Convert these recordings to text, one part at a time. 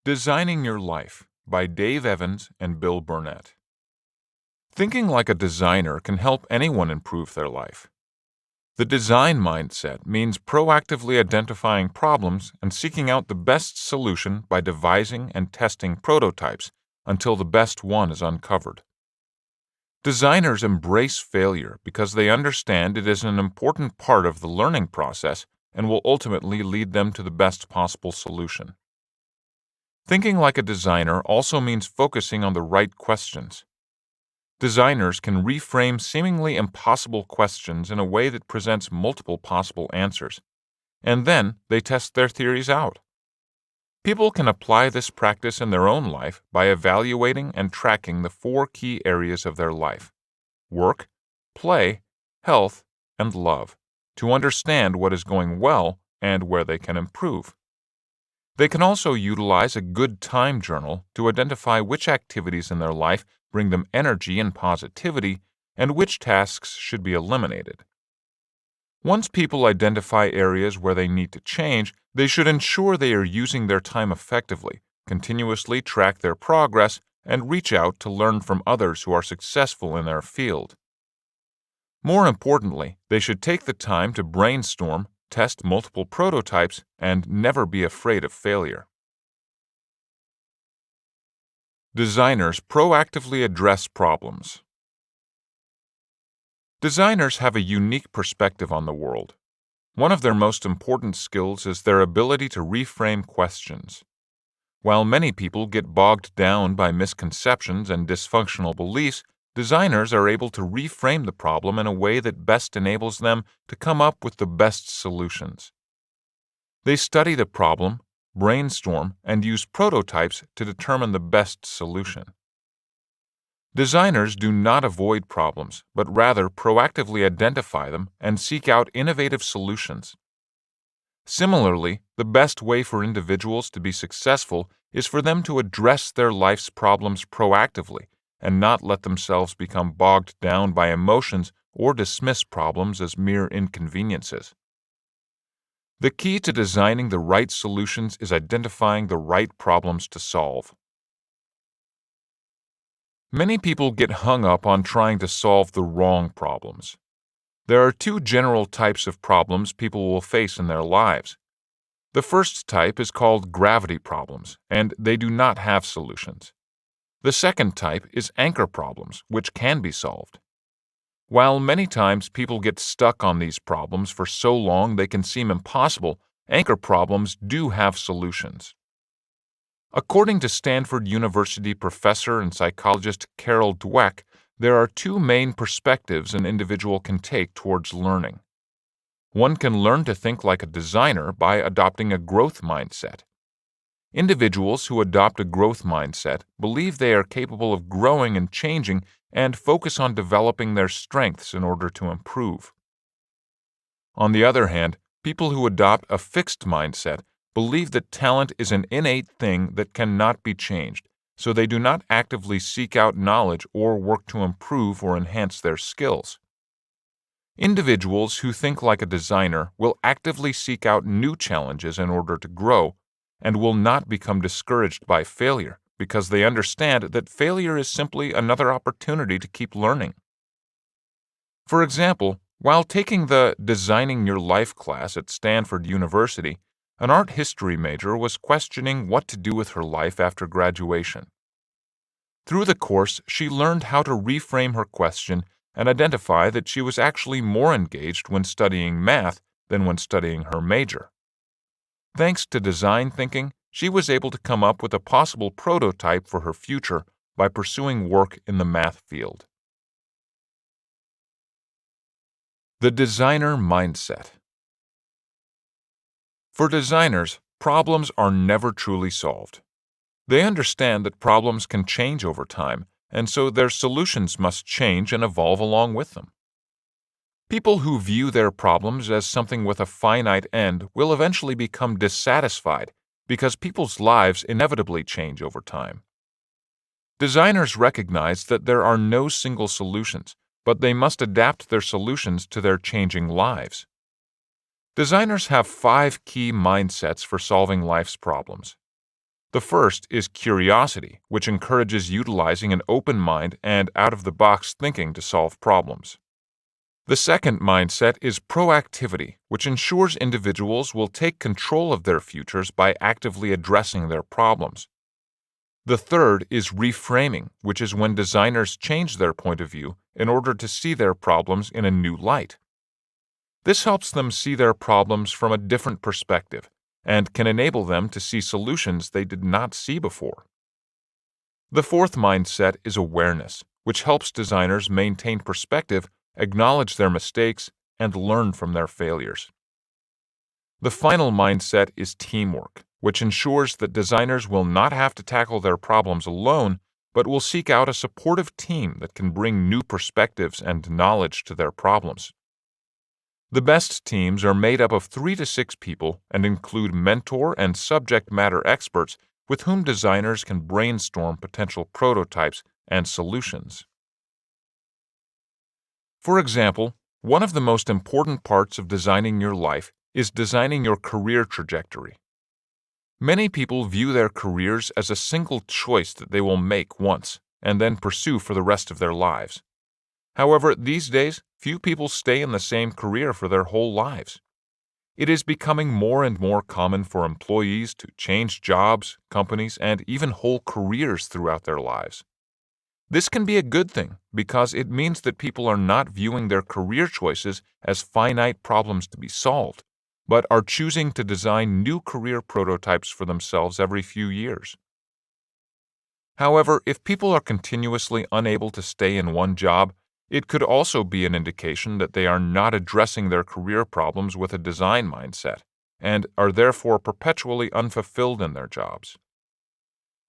Designing Your Life by Dave Evans and Bill Burnett. Thinking like a designer can help anyone improve their life. The design mindset means proactively identifying problems and seeking out the best solution by devising and testing prototypes until the best one is uncovered. Designers embrace failure because they understand it is an important part of the learning process and will ultimately lead them to the best possible solution. Thinking like a designer also means focusing on the right questions. Designers can reframe seemingly impossible questions in a way that presents multiple possible answers, and then they test their theories out. People can apply this practice in their own life by evaluating and tracking the 4 key areas of their life: work, play, health, and love, to understand what is going well and where they can improve. They can also utilize a good time journal to identify which activities in their life bring them energy and positivity and which tasks should be eliminated. Once people identify areas where they need to change, they should ensure they are using their time effectively, continuously track their progress, and reach out to learn from others who are successful in their field. More importantly, they should take the time to brainstorm, test multiple prototypes, and never be afraid of failure. Designers proactively address problems. Designers have a unique perspective on the world. One of their most important skills is their ability to reframe questions. While many people get bogged down by misconceptions and dysfunctional beliefs, designers are able to reframe the problem in a way that best enables them to come up with the best solutions. They study the problem, brainstorm, and use prototypes to determine the best solution. Designers do not avoid problems, but rather proactively identify them and seek out innovative solutions. Similarly, the best way for individuals to be successful is for them to address their life's problems proactively and not let themselves become bogged down by emotions or dismiss problems as mere inconveniences. The key to designing the right solutions is identifying the right problems to solve. Many people get hung up on trying to solve the wrong problems. There are 2 general types of problems people will face in their lives. The first type is called gravity problems, and they do not have solutions. The second type is anchor problems, which can be solved. While many times people get stuck on these problems for so long they can seem impossible, anchor problems do have solutions. According to Stanford University professor and psychologist Carol Dweck, there are 2 main perspectives an individual can take towards learning. One can learn to think like a designer by adopting a growth mindset. Individuals who adopt a growth mindset believe they are capable of growing and changing and focus on developing their strengths in order to improve. On the other hand, people who adopt a fixed mindset believe that talent is an innate thing that cannot be changed, so they do not actively seek out knowledge or work to improve or enhance their skills. Individuals who think like a designer will actively seek out new challenges in order to grow, and will not become discouraged by failure because they understand that failure is simply another opportunity to keep learning. For example, while taking the Designing Your Life class at Stanford University, an art history major was questioning what to do with her life after graduation. Through the course, she learned how to reframe her question and identify that she was actually more engaged when studying math than when studying her major. Thanks to design thinking, she was able to come up with a possible prototype for her future by pursuing work in the math field. The designer mindset. For designers, problems are never truly solved. They understand that problems can change over time, and so their solutions must change and evolve along with them. People who view their problems as something with a finite end will eventually become dissatisfied because people's lives inevitably change over time. Designers recognize that there are no single solutions, but they must adapt their solutions to their changing lives. Designers have 5 key mindsets for solving life's problems. The first is curiosity, which encourages utilizing an open mind and out-of-the-box thinking to solve problems. The second mindset is proactivity, which ensures individuals will take control of their futures by actively addressing their problems. The third is reframing, which is when designers change their point of view in order to see their problems in a new light. This helps them see their problems from a different perspective and can enable them to see solutions they did not see before. The fourth mindset is awareness, which helps designers maintain perspective, acknowledge their mistakes, and learn from their failures. The final mindset is teamwork, which ensures that designers will not have to tackle their problems alone, but will seek out a supportive team that can bring new perspectives and knowledge to their problems. The best teams are made up of 3 to 6 people and include mentor and subject matter experts with whom designers can brainstorm potential prototypes and solutions. For example, one of the most important parts of designing your life is designing your career trajectory. Many people view their careers as a single choice that they will make once and then pursue for the rest of their lives. However, these days, few people stay in the same career for their whole lives. It is becoming more and more common for employees to change jobs, companies, and even whole careers throughout their lives. This can be a good thing because it means that people are not viewing their career choices as finite problems to be solved, but are choosing to design new career prototypes for themselves every few years. However, if people are continuously unable to stay in one job, it could also be an indication that they are not addressing their career problems with a design mindset and are therefore perpetually unfulfilled in their jobs.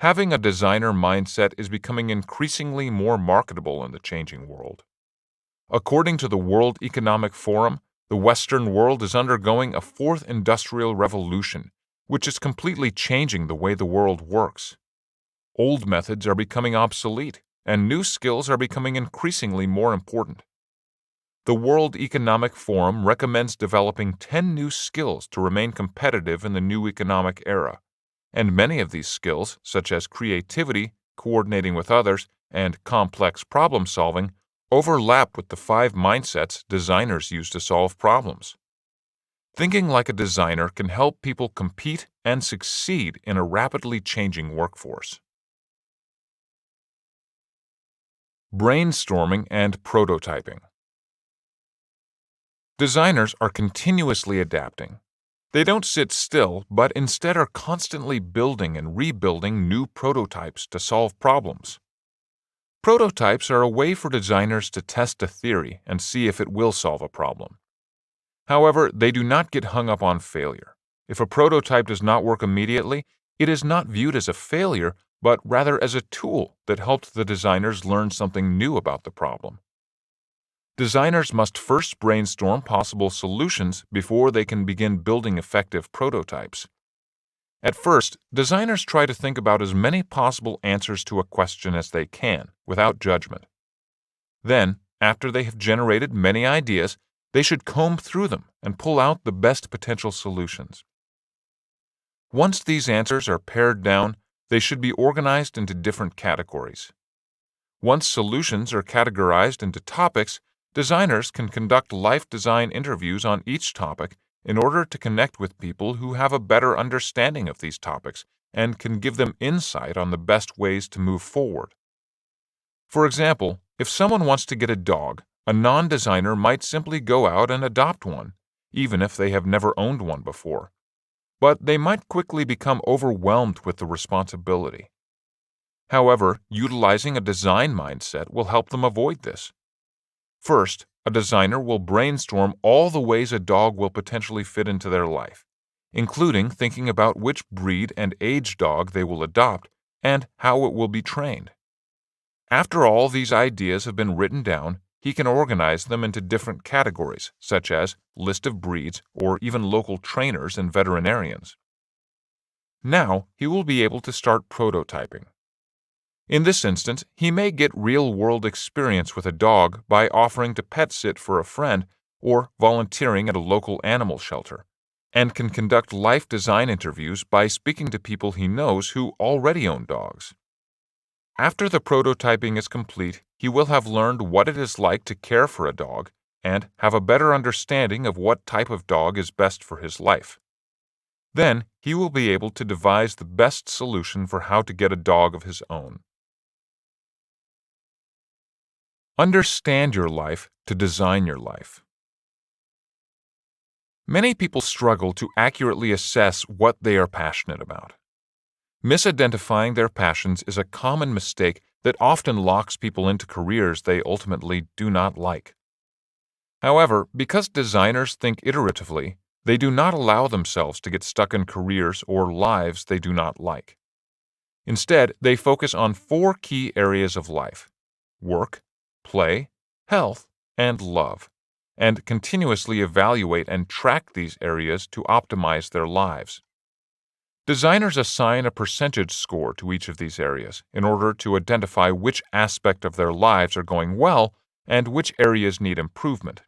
Having a designer mindset is becoming increasingly more marketable in the changing world. According to the World Economic Forum, the Western world is undergoing a fourth industrial revolution, which is completely changing the way the world works. Old methods are becoming obsolete, and new skills are becoming increasingly more important. The World Economic Forum recommends developing 10 new skills to remain competitive in the new economic era, and many of these skills, such as creativity, coordinating with others, and complex problem solving, overlap with the 5 mindsets designers use to solve problems. Thinking like a designer can help people compete and succeed in a rapidly changing workforce. Brainstorming and prototyping. Designers are continuously adapting. They don't sit still, but instead are constantly building and rebuilding new prototypes to solve problems. Prototypes are a way for designers to test a theory and see if it will solve a problem. However, they do not get hung up on failure. If a prototype does not work immediately, it is not viewed as a failure, but rather as a tool that helped the designers learn something new about the problem. Designers must first brainstorm possible solutions before they can begin building effective prototypes. At first, designers try to think about as many possible answers to a question as they can, without judgment. Then, after they have generated many ideas, they should comb through them and pull out the best potential solutions. Once these answers are pared down, they should be organized into different categories. Once solutions are categorized into topics, designers can conduct life design interviews on each topic in order to connect with people who have a better understanding of these topics and can give them insight on the best ways to move forward. For example, if someone wants to get a dog, a non-designer might simply go out and adopt one, even if they have never owned one before. But they might quickly become overwhelmed with the responsibility. However, utilizing a design mindset will help them avoid this. First, a designer will brainstorm all the ways a dog will potentially fit into their life, including thinking about which breed and age dog they will adopt and how it will be trained. After all these ideas have been written down, he can organize them into different categories, such as list of breeds or even local trainers and veterinarians. Now, he will be able to start prototyping. In this instance, he may get real-world experience with a dog by offering to pet sit for a friend or volunteering at a local animal shelter, and can conduct life design interviews by speaking to people he knows who already own dogs. After the prototyping is complete, he will have learned what it is like to care for a dog and have a better understanding of what type of dog is best for his life. Then, he will be able to devise the best solution for how to get a dog of his own. Understand your life to design your life. Many people struggle to accurately assess what they are passionate about. Misidentifying their passions is a common mistake that often locks people into careers they ultimately do not like. However, because designers think iteratively, they do not allow themselves to get stuck in careers or lives they do not like. Instead, they focus on 4 key areas of life: work, play, health, and love, and continuously evaluate and track these areas to optimize their lives. Designers assign a percentage score to each of these areas in order to identify which aspect of their lives are going well and which areas need improvement.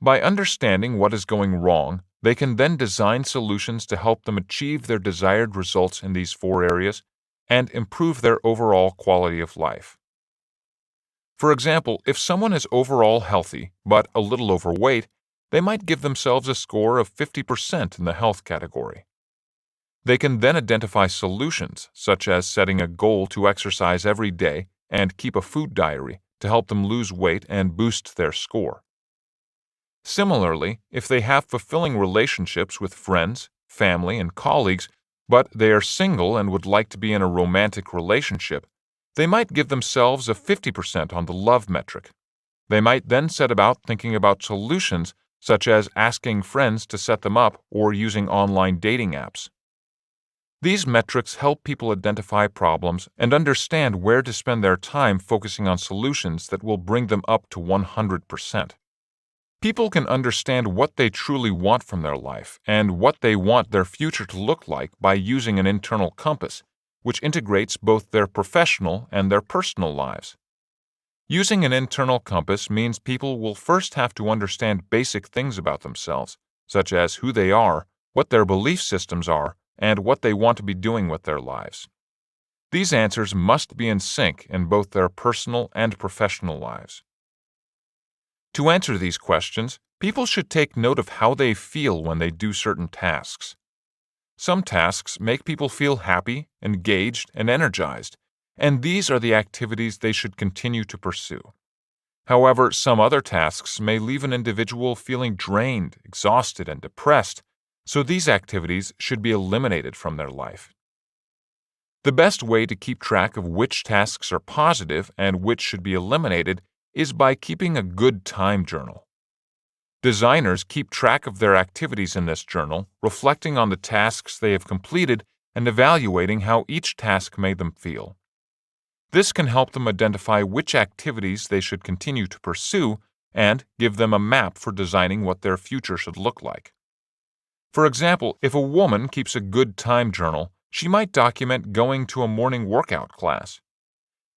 By understanding what is going wrong, they can then design solutions to help them achieve their desired results in these 4 areas and improve their overall quality of life. For example, if someone is overall healthy but a little overweight, they might give themselves a score of 50% in the health category. They can then identify solutions, such as setting a goal to exercise every day and keep a food diary to help them lose weight and boost their score. Similarly, if they have fulfilling relationships with friends, family, and colleagues, but they are single and would like to be in a romantic relationship, they might give themselves a 50% on the love metric. They might then set about thinking about solutions, such as asking friends to set them up or using online dating apps. These metrics help people identify problems and understand where to spend their time focusing on solutions that will bring them up to 100%. People can understand what they truly want from their life and what they want their future to look like by using an internal compass, which integrates both their professional and their personal lives. Using an internal compass means people will first have to understand basic things about themselves, such as who they are, what their belief systems are, and what they want to be doing with their lives. These answers must be in sync in both their personal and professional lives. To answer these questions, people should take note of how they feel when they do certain tasks. Some tasks make people feel happy, engaged, and energized, and these are the activities they should continue to pursue. However, some other tasks may leave an individual feeling drained, exhausted, and depressed, so these activities should be eliminated from their life. The best way to keep track of which tasks are positive and which should be eliminated is by keeping a good time journal. Designers keep track of their activities in this journal, reflecting on the tasks they have completed and evaluating how each task made them feel. This can help them identify which activities they should continue to pursue and give them a map for designing what their future should look like. For example, if a woman keeps a good time journal, she might document going to a morning workout class.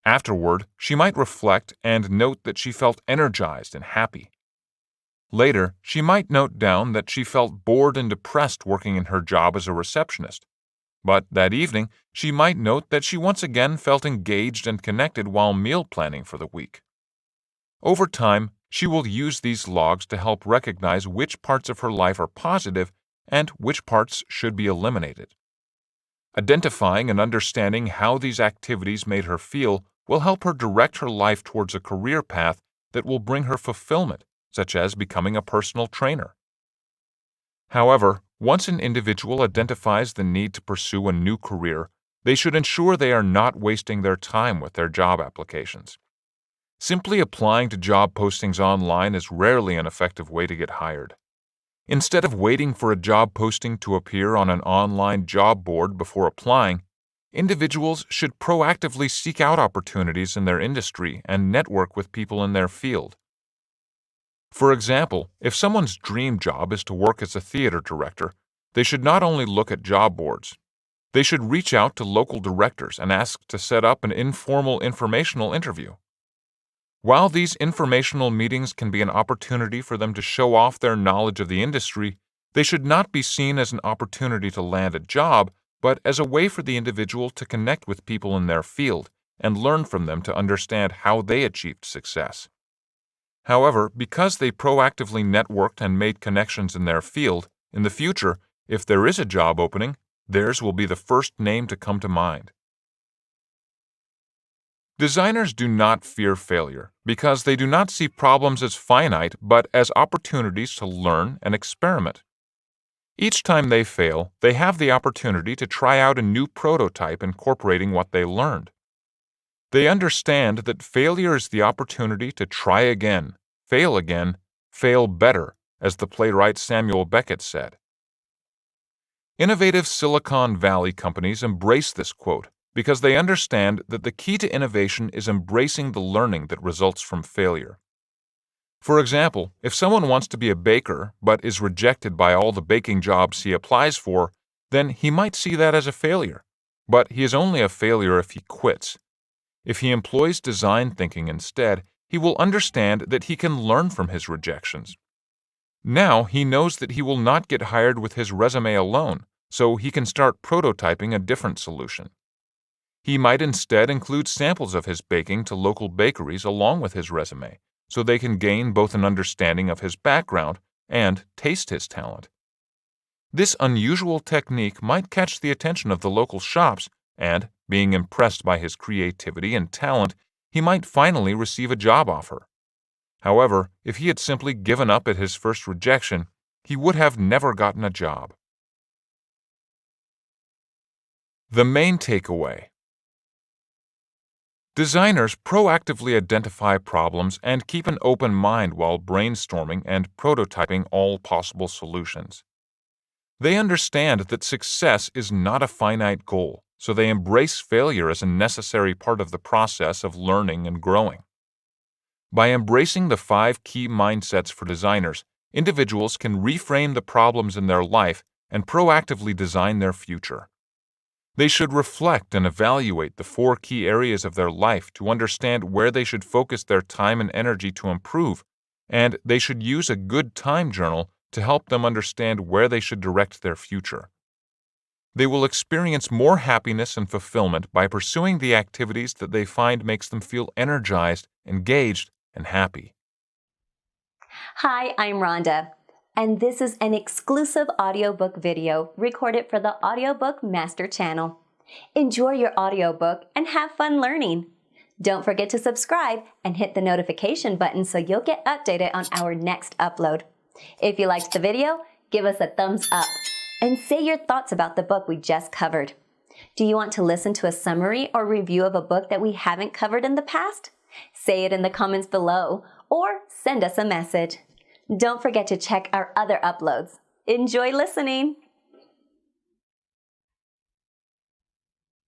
Afterward, she might reflect and note that she felt energized and happy. Later, she might note down that she felt bored and depressed working in her job as a receptionist. But that evening, she might note that she once again felt engaged and connected while meal planning for the week. Over time, she will use these logs to help recognize which parts of her life are positive and which parts should be eliminated. Identifying and understanding how these activities made her feel will help her direct her life towards a career path that will bring her fulfillment, such as becoming a personal trainer. However, once an individual identifies the need to pursue a new career, they should ensure they are not wasting their time with their job applications. Simply applying to job postings online is rarely an effective way to get hired. Instead of waiting for a job posting to appear on an online job board before applying, individuals should proactively seek out opportunities in their industry and network with people in their field. For example, if someone's dream job is to work as a theater director, they should not only look at job boards. They should reach out to local directors and ask to set up an informal informational interview. While these informational meetings can be an opportunity for them to show off their knowledge of the industry, They should not be seen as an opportunity to land a job, but as a way for the individual to connect with people in their field and learn from them to understand how they achieved success. However, because they proactively networked and made connections in their field, in the future, if there is a job opening, theirs will be the first name to come to mind. Designers do not fear failure because they do not see problems as finite but as opportunities to learn and experiment. Each time they fail, they have the opportunity to try out a new prototype incorporating what they learned. They understand that failure is the opportunity to try again, fail better, as the playwright Samuel Beckett said. Innovative Silicon Valley companies embrace this quote because they understand that the key to innovation is embracing the learning that results from failure. For example, if someone wants to be a baker but is rejected by all the baking jobs he applies for, then he might see that as a failure. But he is only a failure if he quits. If he employs design thinking instead, he will understand that he can learn from his rejections. Now he knows that he will not get hired with his resume alone, so he can start prototyping a different solution. He might instead include samples of his baking to local bakeries along with his resume, so they can gain both an understanding of his background and taste his talent. This unusual technique might catch the attention of the local shops, and, being impressed by his creativity and talent, he might finally receive a job offer. However, if he had simply given up at his first rejection, he would have never gotten a job. The main takeaway: designers proactively identify problems and keep an open mind while brainstorming and prototyping all possible solutions. They understand that success is not a finite goal, so they embrace failure as a necessary part of the process of learning and growing. By embracing the 5 key mindsets for designers, individuals can reframe the problems in their life and proactively design their future. They should reflect and evaluate the 4 key areas of their life to understand where they should focus their time and energy to improve, and they should use a good time journal to help them understand where they should direct their future. They will experience more happiness and fulfillment by pursuing the activities that they find makes them feel energized, engaged, and happy. Hi, I'm Rhonda, and this is an exclusive audiobook video recorded for the Audiobook Master Channel. Enjoy your audiobook and have fun learning. Don't forget to subscribe and hit the notification button so you'll get updated on our next upload. If you liked the video, give us a thumbs up and say your thoughts about the book we just covered. Do you want to listen to a summary or review of a book that we haven't covered in the past? Say it in the comments below or send us a message. Don't forget to check our other uploads. Enjoy listening!